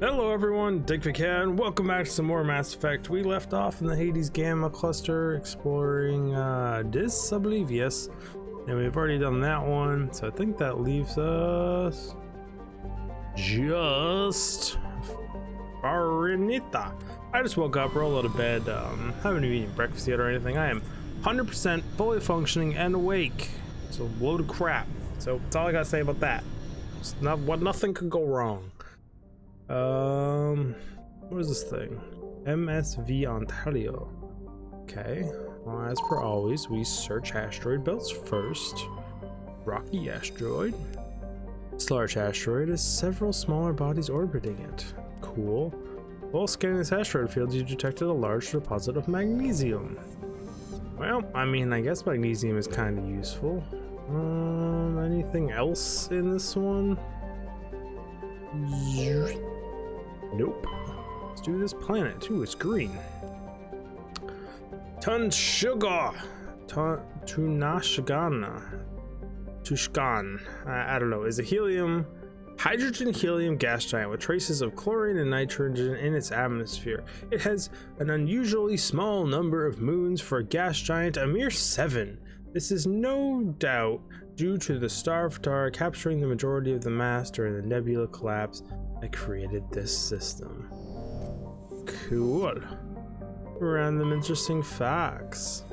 Hello everyone, Dick McCann. Welcome back to some more Mass Effect. We left off in the Hades Gamma cluster exploring this, I believe, yes. And we've already done that one, so I think that leaves us just Farinita. I just woke up, rolled out of bed, haven't even eaten breakfast yet or anything. I am 100% fully functioning and awake. It's a load of crap. So that's all I gotta say about that. It's not nothing could go wrong. What is this thing? MSV Ontario. Okay, well, as per always, we search asteroid belts first. Rocky asteroid. This large asteroid has several smaller bodies orbiting it. Cool. While scanning this asteroid field, you detected a large deposit of magnesium. Well, I mean, I guess magnesium is kind of useful. Anything else in this one? Nope. Let's do this planet too. It's green. Tushkan. I don't know. Is a hydrogen helium gas giant with traces of chlorine and nitrogen in its atmosphere. It has an unusually small number of moons for a gas giant, a mere 7. This is no doubt due to the star capturing the majority of the mass during the nebula collapse that created this system. Cool. Random interesting facts.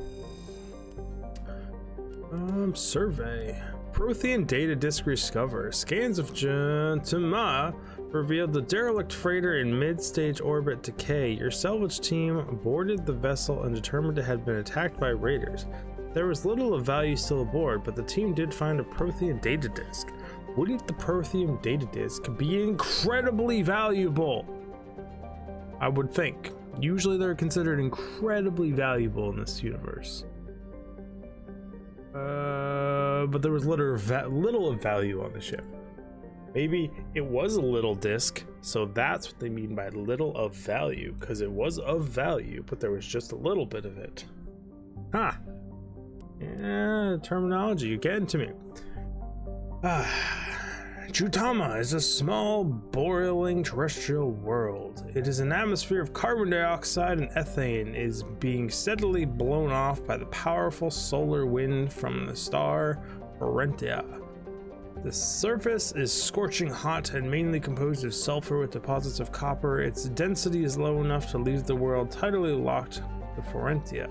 Survey. Prothean data disk discovered. Scans of Tama revealed the derelict freighter in mid-stage orbit decay. Your salvage team boarded the vessel and determined it had been attacked by raiders. There was little of value still aboard, but the team did find a Prothean data disk. Wouldn't the Prothean data disk be incredibly valuable? I would think. Usually they're considered incredibly valuable in this universe. But there was little of value on the ship. Maybe it was a little disk, so that's what they mean by little of value, because it was of value, but there was just a little bit of it. Huh. Yeah, terminology, you're getting to me. Chutama is a small, boiling terrestrial world. It is an atmosphere of carbon dioxide and ethane is being steadily blown off by the powerful solar wind from the star Orentia. The surface is scorching hot and mainly composed of sulfur with deposits of copper. Its density is low enough to leave the world tidally locked to Forentia.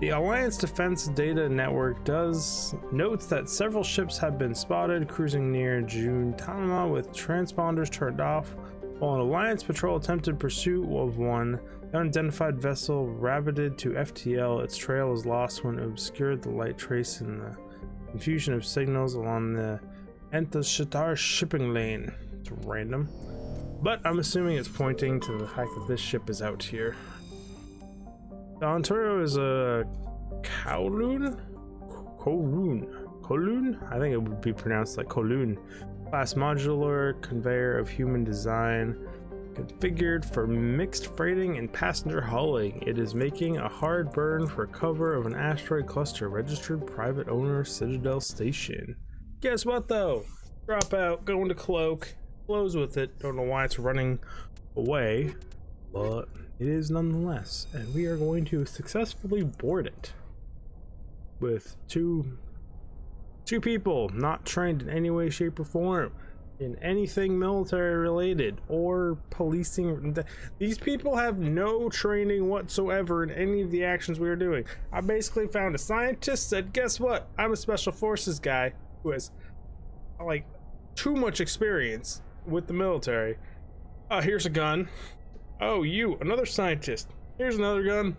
The Alliance Defense Data Network notes that several ships have been spotted cruising near Juntama with transponders turned off. While an Alliance patrol attempted pursuit of one, the unidentified vessel rabbited to FTL. Its trail was lost when it obscured the light trace in the confusion of signals along the Entashitar shipping lane. It's random, but I'm assuming it's pointing to the fact that this ship is out here. The Ontario is a Kowloon? I think it would be pronounced like Kowloon. Class modular conveyor of human design, configured for mixed freighting and passenger hauling. It is making a hard burn for cover of an asteroid cluster. Registered private owner, Citadel Station. Guess what though? Drop out, go into cloak, close with it. Don't know why it's running away, but it is nonetheless, and we are going to successfully board it with two people not trained in any way, shape, or form in anything military related or policing. These people have no training whatsoever in any of the actions we are doing. I basically found a scientist, said, guess what? I'm a special forces guy who has like too much experience with the military. Here's a gun. Oh, you, another scientist. Here's another gun.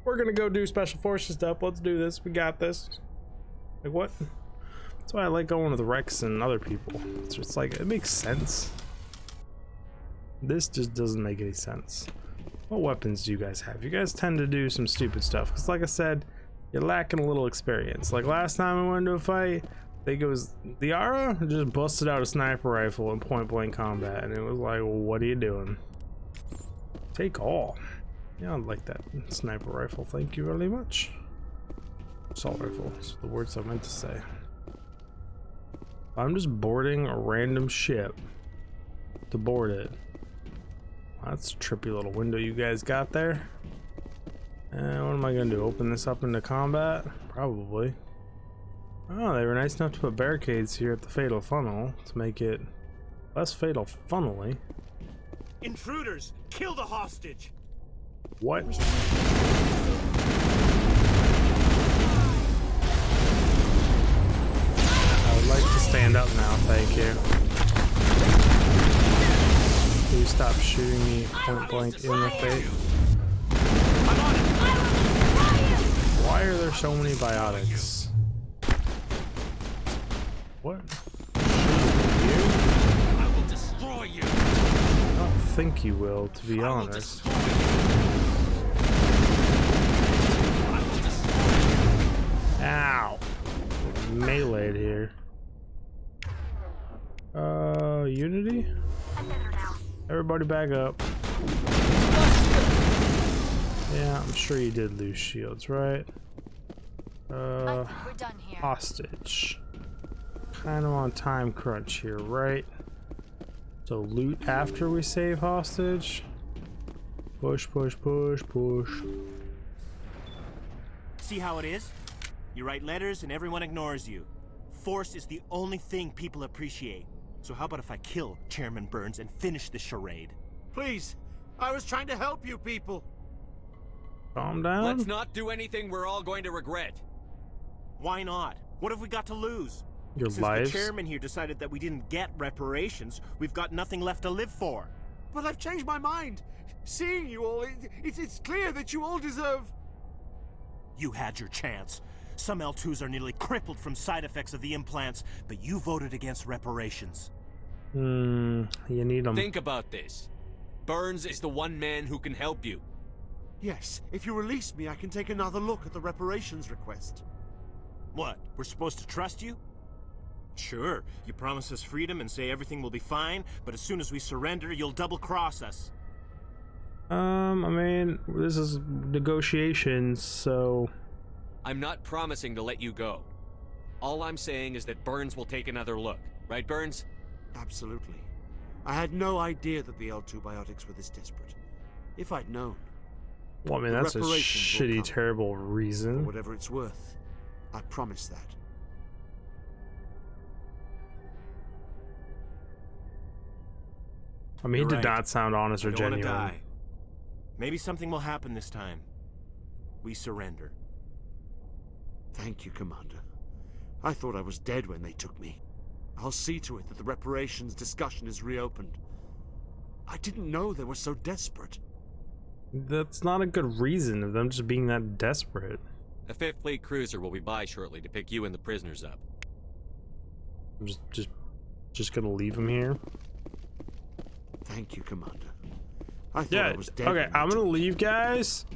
We're gonna go do special forces stuff. Let's do this. We got this. Like, what? That's why I like going with Rex and other people. It's just like, it makes sense. This just doesn't make any sense. What weapons do you guys have? You guys tend to do some stupid stuff. Because like I said, you're lacking a little experience. Like last time I went into a fight, I think it was Liara just busted out a sniper rifle in point blank combat. And it was like, well, what are you doing? Take all. Yeah, I like that sniper rifle. Thank you very much. Assault rifle. That's the words I meant to say. I'm just boarding a random ship to board it. That's a trippy little window you guys got there. And what am I gonna do? Open this up into combat? Probably. Oh, they were nice enough to put barricades here at the fatal funnel to make it less fatal funnely. Intruders! Kill the hostage! What? I would like to stand up now, thank you. Please stop shooting me point blank in the face. Why are there so many biotics? What? I will destroy you. I don't think you will, to be honest. Ow! Meleeed here. Unity? Everybody back up. Yeah, I'm sure you did lose shields, right? I think we're done here. Hostage. Kind of on time crunch here, right? So loot after we save hostage. Push, push, push, push. See how it is? You write letters and everyone ignores you. Force is the only thing people appreciate. So how about if I kill Chairman Burns and finish the charade? Please, I was trying to help you people. Calm down. Let's not do anything we're all going to regret. Why not? What have we got to lose? Your Since lives? the chairman here decided that we didn't get reparations, we've got nothing left to live for. But I've changed my mind. Seeing you all, it's clear that you all deserve... You had your chance. Some L2s are nearly crippled from side effects of the implants, but you voted against reparations. You need them. Think about this. Burns is the one man who can help you. Yes, if you release me, I can take another look at the reparations request. What, we're supposed to trust you? Sure, you promise us freedom and say everything will be fine, but as soon as we surrender, you'll double-cross us. I mean, this is negotiations, so... I'm not promising to let you go. All I'm saying is that Burns will take another look. Right, Burns? Absolutely. I had no idea that the L2 biotics were this desperate. If I'd known... Well, I mean, The that's a reparations will shitty, come. terrible For reason. whatever it's worth, I promise that. I mean, he You're did right. not sound honest or I don't want to genuine. die. Maybe something will happen this time. We surrender. Thank you, Commander. I thought I was dead when they took me. I'll see to it that the reparations discussion is reopened. I didn't know they were so desperate. That's not a good reason of them just being that desperate. A Fifth Fleet cruiser will be by shortly to pick you and the prisoners up. I'm just gonna leave him here. Thank you, Commander. I thought Yeah, I was dead. okay, when they I'm gonna took me. leave, guys.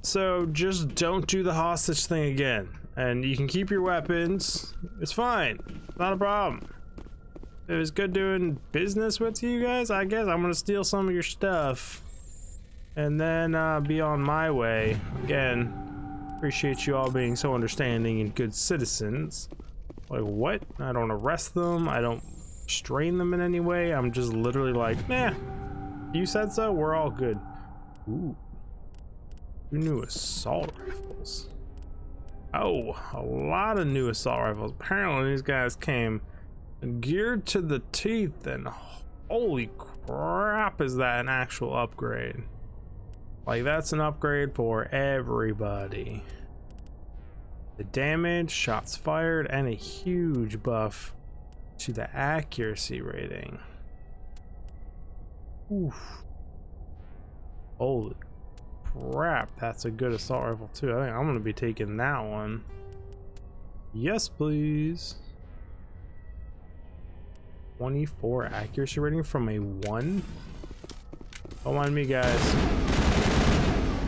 So just don't do the hostage thing again. And you can keep your weapons. It's fine. Not a problem. It was good doing business with you guys. I guess I'm gonna steal some of your stuff. And then be on my way. Again, appreciate you all being so understanding and good citizens. Like, what? I don't arrest them. I don't strain them in any way. I'm just literally like, nah, you said so, we're all good. Ooh. 2 new assault rifles. Oh, a lot of new assault rifles. Apparently these guys came geared to the teeth, and holy crap, is that an actual upgrade. Like, that's an upgrade for everybody. The damage, shots fired, and a huge buff to the accuracy rating. Oof. Holy crap, that's a good assault rifle too. I think I'm gonna be taking that one. Yes, please. 24 accuracy rating from a 1. Don't mind me, guys.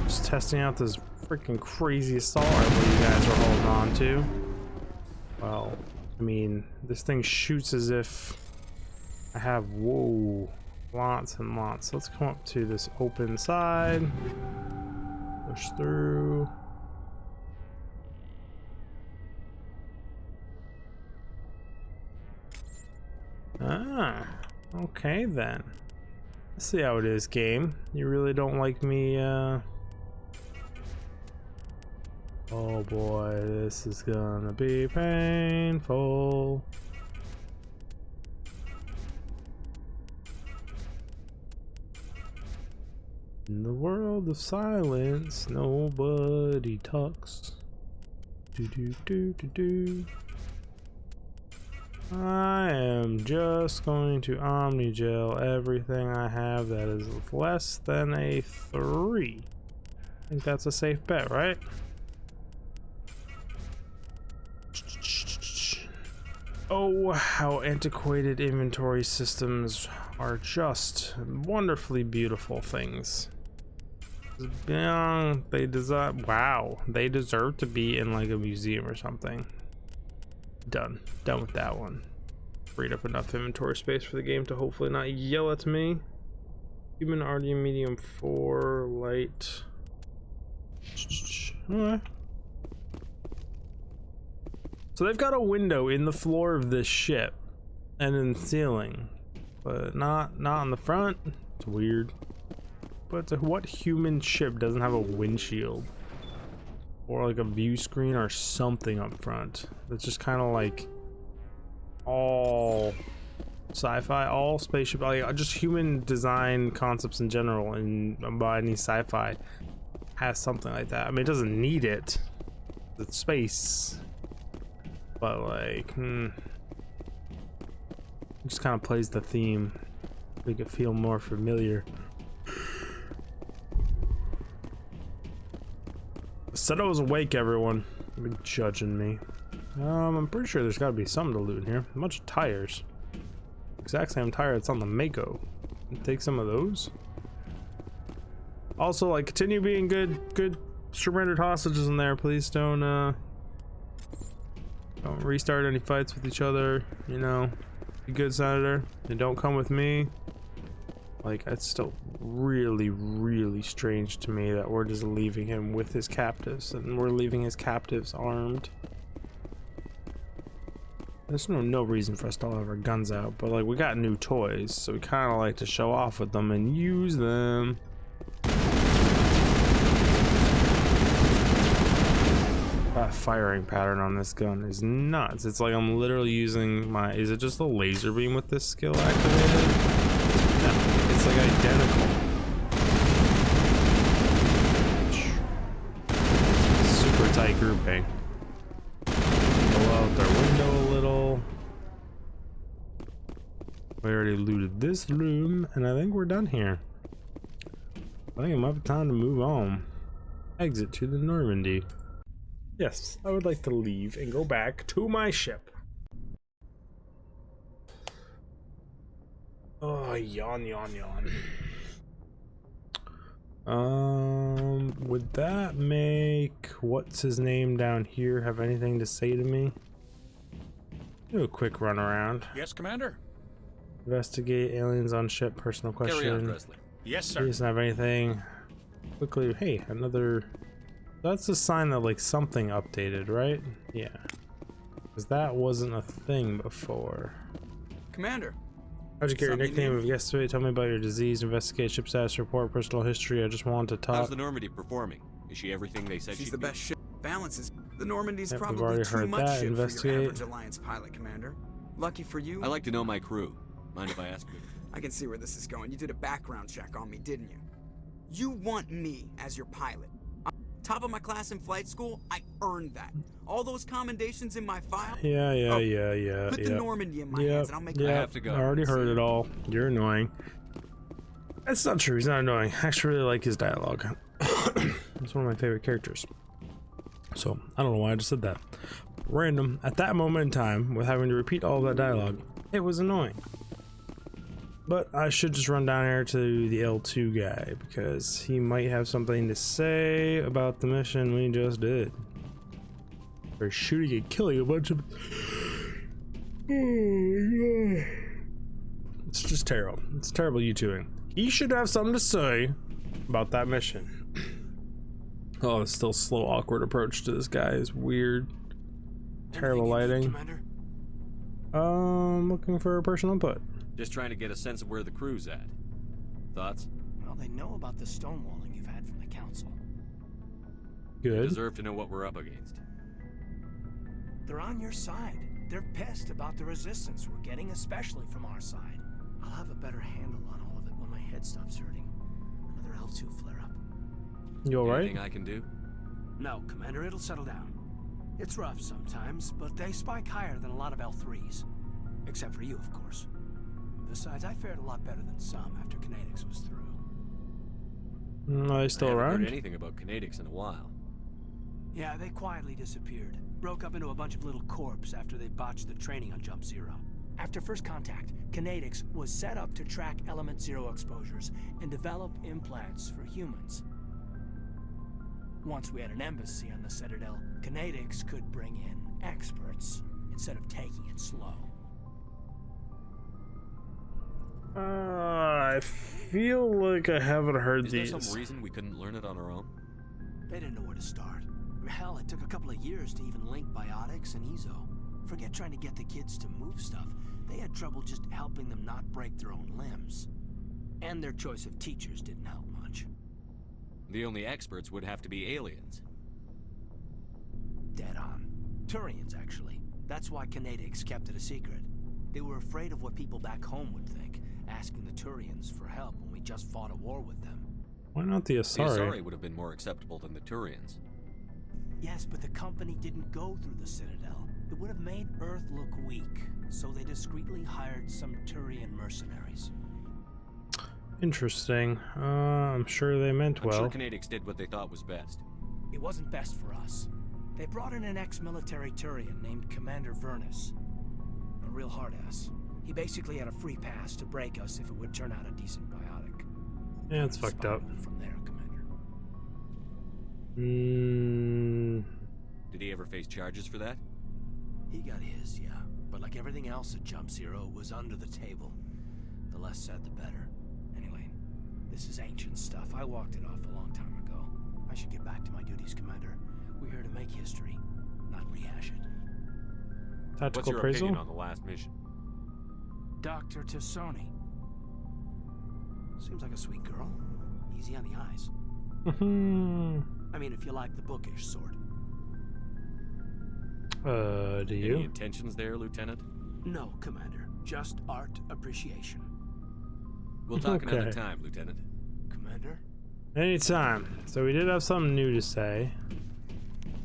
Just testing out this freaking crazy assault rifle you guys are holding on to. Well, I mean, this thing shoots as if I have, whoa, lots and lots. Let's come up to this open side. Push through. Ah, okay then. Let's see how it is, game. You really don't like me, Oh boy, this is gonna be painful. In the world of silence, nobody talks. Do do do do do. I am just going to Omnigel everything I have that is less than a 3. I think that's a safe bet, right? Oh, how antiquated inventory systems are just wonderfully beautiful things. Yeah, they deserve, wow, they deserve to be in like a museum or something. Done with that one. Freed up enough inventory space for the game to hopefully not yell at me. Human RD medium 4 light. Okay. So they've got a window in the floor of this ship and in the ceiling, but not on the front. It's weird. But what human ship doesn't have a windshield or like a view screen or something up front? That's just kind of like all sci-fi, all spaceship, like just human design concepts in general, and by any sci-fi has something like that. I mean, it doesn't need it. It's space. But like, it just kind of plays the theme, make it feel more familiar. I said I was awake, everyone. You've been judging me. I'm pretty sure there's got to be something to loot in here. A bunch of tires. Exact same tire that's on the Mako. Take some of those. Also, like, continue being good surrendered hostages in there. Please don't restart any fights with each other, you know. Be good, Senator, and don't come with me. Like, it's still really strange to me that we're just leaving him with his captives, and we're leaving his captives armed. There's no reason for us to all have our guns out, but like, we got new toys, so we kind of like to show off with them and use them. That firing pattern on this gun is nuts. It's like I'm literally using my, is it just a laser beam with this skill activated? No, it's like identical. Super tight grouping. Pull out their window a little. We already looted this room, and I think we're done here. I think it might be time to move on. Exit to the Normandy. Yes, I would like to leave and go back to my ship. Oh, yawn. Would that make what's his name down here have anything to say to me? Do a quick run around. Yes, Commander. Investigate aliens on ship. Personal question. Carry on, Presley. Yes, He sir. doesn't have anything. Quickly, hey, another. That's a sign that like something updated, right? Yeah, because that wasn't a thing before. Commander. How'd you get your Something nickname new? of yesterday? Tell me about your disease, investigate ship status report, personal history. I just wanted to talk. How's the Normandy performing? Is she everything they said She's she'd the be? best ship. Balances. The Normandy's Yep, we've probably already too heard much that. ship for Investigate. your average Alliance pilot, Commander. Lucky for you, I like to know my crew. Mind if I ask you? I can see where this is going. You did a background check on me, didn't you? You want me as your pilot. I'm top of my class in flight school. I earned that. All those commendations in my file. Yeah. Put the Normandy in my hands and I'll make I have to go. I already heard it all. You're annoying. That's not true. He's not annoying. I actually really like his dialogue. He's one of my favorite characters. So I don't know why I just said that. Random. At that moment in time, with having to repeat all of that dialogue, it was annoying. But I should just run down here to the L2 guy because he might have something to say about the mission we just did. We're shooting and killing a bunch of. It's just terrible. It's terrible YouTubing. He should have something to say about that mission. Oh, it's still slow, awkward approach to this guy is weird. Terrible lighting. Commander? Looking for personal input. Just trying to get a sense of where the crew's at. Thoughts? Well, they know about the stonewalling you've had from the council. They Good. deserve to know what we're up against. They're on your side. They're pissed about the resistance we're getting, especially from our side. I'll have a better handle on all of it when my head stops hurting. Another L2 flare-up. You alright? Anything I can do? No, Commander, it'll settle down. It's rough sometimes, but they spike higher than a lot of L3s. Except for you, of course. Besides, I fared a lot better than some after kinetics was through. Are they still I haven't around? heard anything about kinetics in a while. Yeah, they quietly disappeared. Broke up into a bunch of little corps after they botched the training on Jump Zero. After first contact, kinetics was set up to track Element Zero exposures and develop implants for humans. Once we had an embassy on the Citadel, kinetics could bring in experts instead of taking it slow. I feel like I haven't heard Is there these. some reason we couldn't learn it on our own? They didn't know where to start. Hell, it took a couple of years to even link biotics and ezo. Forget trying to get the kids to move stuff. They had trouble just helping them not break their own limbs. And their choice of teachers didn't help much. The only experts would have to be aliens. Dead on. Turians, actually. That's why kinetics kept it a secret. They were afraid of what people back home would think, asking the Turians for help when we just fought a war with them. Why not the The Asari? Asari would have been more acceptable than the Turians. Yes, but the company didn't go through the Citadel. It would have made Earth look weak, so they discreetly hired some Turian mercenaries. Interesting. I'm sure they meant I'm well. sure kinetics did what they thought was best. It wasn't best for us. They brought in an ex-military Turian named Commander Vernus. A real hard-ass. He basically had a free pass to break us if it would turn out a decent biotic. Yeah, it's fucked up. Spiraled from there, Commander. Did he ever face charges for that? He got his, yeah. But like everything else at Jump Zero, it was under the table. The less said, the better. Anyway, this is ancient stuff. I walked it off a long time ago. I should get back to my duties, Commander. We're here to make history, not rehash it. What's Tactical your appraisal? opinion on the last mission? Dr. Tassoni. Seems like a sweet girl. Easy on the eyes. I mean, if you like the bookish sort. Do Any you? intentions there, Lieutenant? No, Commander. Just art appreciation. We'll talk another Okay. time, Lieutenant. Commander? Anytime. So we did have something new to say.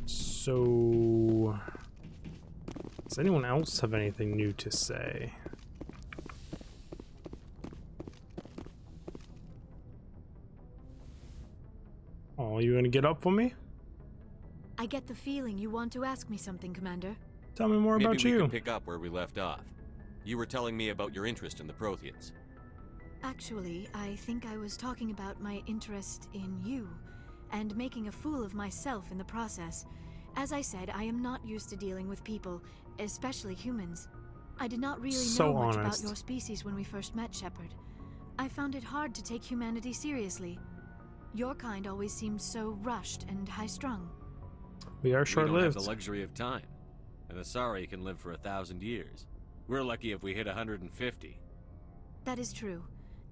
So, does anyone else have anything new to say? Oh, you gonna get up for me? I get the feeling you want to ask me something, Commander. Tell me more Maybe about we you. could pick up where we left off. You were telling me about your interest in the Protheans. Actually, I think I was talking about my interest in you, and making a fool of myself in the process. As I said, I am not used to dealing with people, especially humans. I did not really So know much about honest. your species when we first met, Shepard. I found it hard to take humanity seriously. Your kind always seemed so rushed and high-strung. We are We don't have short-lived. the luxury of time. An Asari can live for 1,000 years. We're lucky if we hit 150. That is true.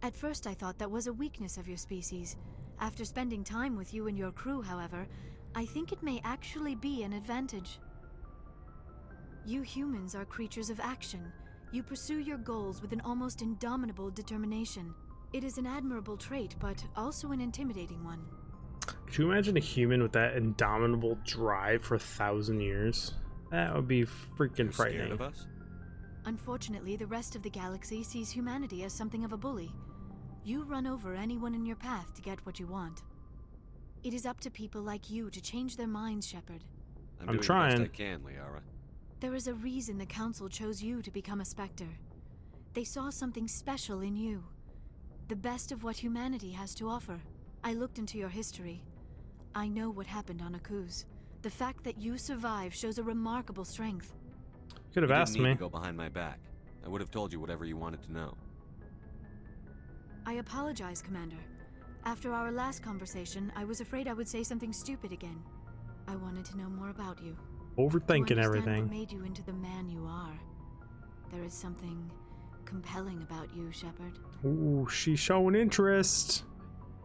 At first I thought that was a weakness of your species. After spending time with you and your crew, however, I think it may actually be an advantage. You humans are creatures of action. You pursue your goals with an almost indomitable determination. It is an admirable trait, but also an intimidating one. Could you imagine a human with that indomitable drive for 1,000 years? That would be freaking You're scared frightening. of us? Unfortunately, the rest of the galaxy sees humanity as something of a bully. You run over anyone in your path to get what you want. It is up to people like you to change their minds, Shepard. I'm I'm doing trying. the best I can, Liara. There is a reason the Council chose you to become a Spectre. They saw something special in you. The best of what humanity has to offer. I looked into your history. I know what happened on Akuz. The fact that you survived shows a remarkable strength. Could have You asked didn't need me. to go behind my back. I would have told you whatever you wanted to know. I apologize, Commander. After our last conversation, I was afraid I would say something stupid again. I wanted to know more about you. Overthinking to understand everything. What made you into the man you are. There is something compelling about you, Shepard. Ooh, she's showing interest.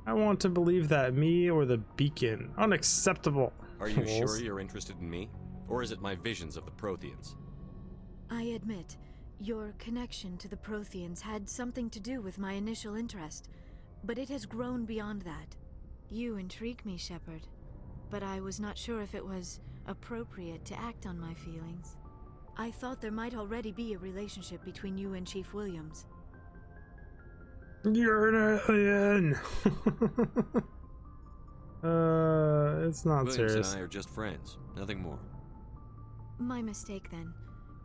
I want to believe that. Me or the beacon? Unacceptable. Are you sure you're interested in me? Or is it my visions of the Protheans? I admit, your connection to the Protheans had something to do with my initial interest, but it has grown beyond that. You intrigue me, Shepard, but I was not sure if it was appropriate to act on my feelings. I thought there might already be a relationship between you and Chief Williams. You're an alien. It's not Williams serious. and I are just friends, nothing more. My mistake, then.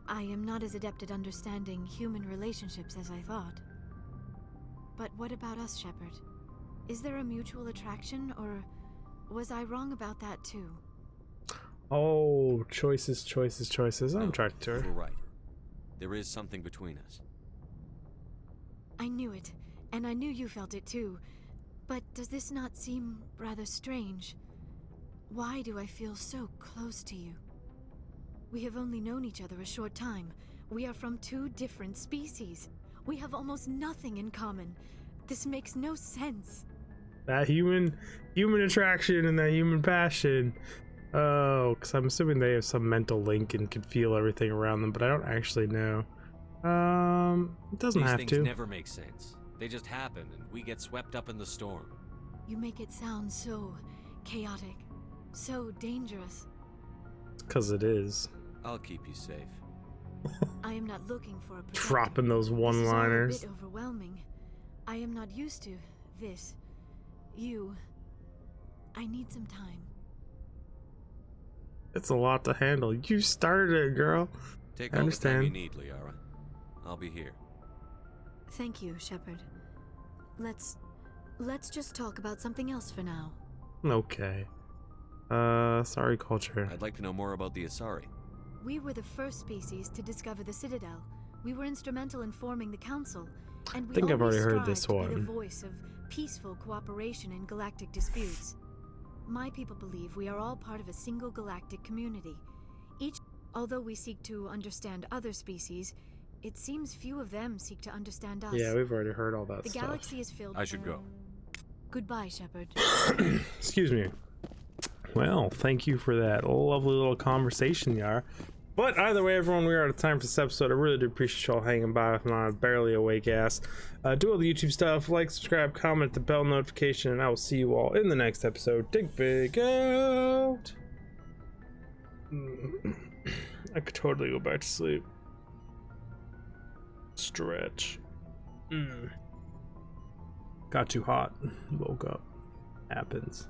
I am not as adept at understanding human relationships as I thought. But what about us, Shepard? Is there a mutual attraction, or was I wrong about that too? Oh, choices. I'm No, trying to. you were right. There is something between us. I knew it, and I knew you felt it too. But does this not seem rather strange? Why do I feel so close to you? We have only known each other a short time. We are from two different species. We have almost nothing in common. This makes no sense. That human attraction and that human passion. Oh, because I'm assuming they have some mental link and can feel everything around them, but I don't actually know. It doesn't These have things to. never make sense. They just happen, and we get swept up in the storm. You make it sound so chaotic, so dangerous. Because it is. I'll keep you safe. I am not looking for a protector. Dropping those This is all a one-liners. bit overwhelming. I am not used to this. You. I need some time. It's a lot to handle. You started it, girl. Take I all the time understand. you need, Liara. I'll be here. Thank you, Shepard. Let's just talk about something else for now. Okay. Sorry, culture. I'd like to know more about the Asari. We were the first species to discover the Citadel. We were instrumental in forming the Council, and we think I've always already heard this strived to be one. the voice of peaceful cooperation in galactic disputes. My people believe we are all part of a single galactic community. Although we seek to understand other species, it seems few of them seek to understand us. Yeah, we've already heard all that The stuff. galaxy is filled I should go. Goodbye, Shepard. Excuse me. Well, thank you for that lovely little conversation, Yara. But either way, everyone, we are out of time for this episode. I really do appreciate y'all hanging by with my barely awake ass. Do all the YouTube stuff, like, subscribe, comment, the bell notification, and I will see you all in the next episode. Dig Vig out! I could totally go back to sleep. Stretch. Got too hot. Woke up. Happens.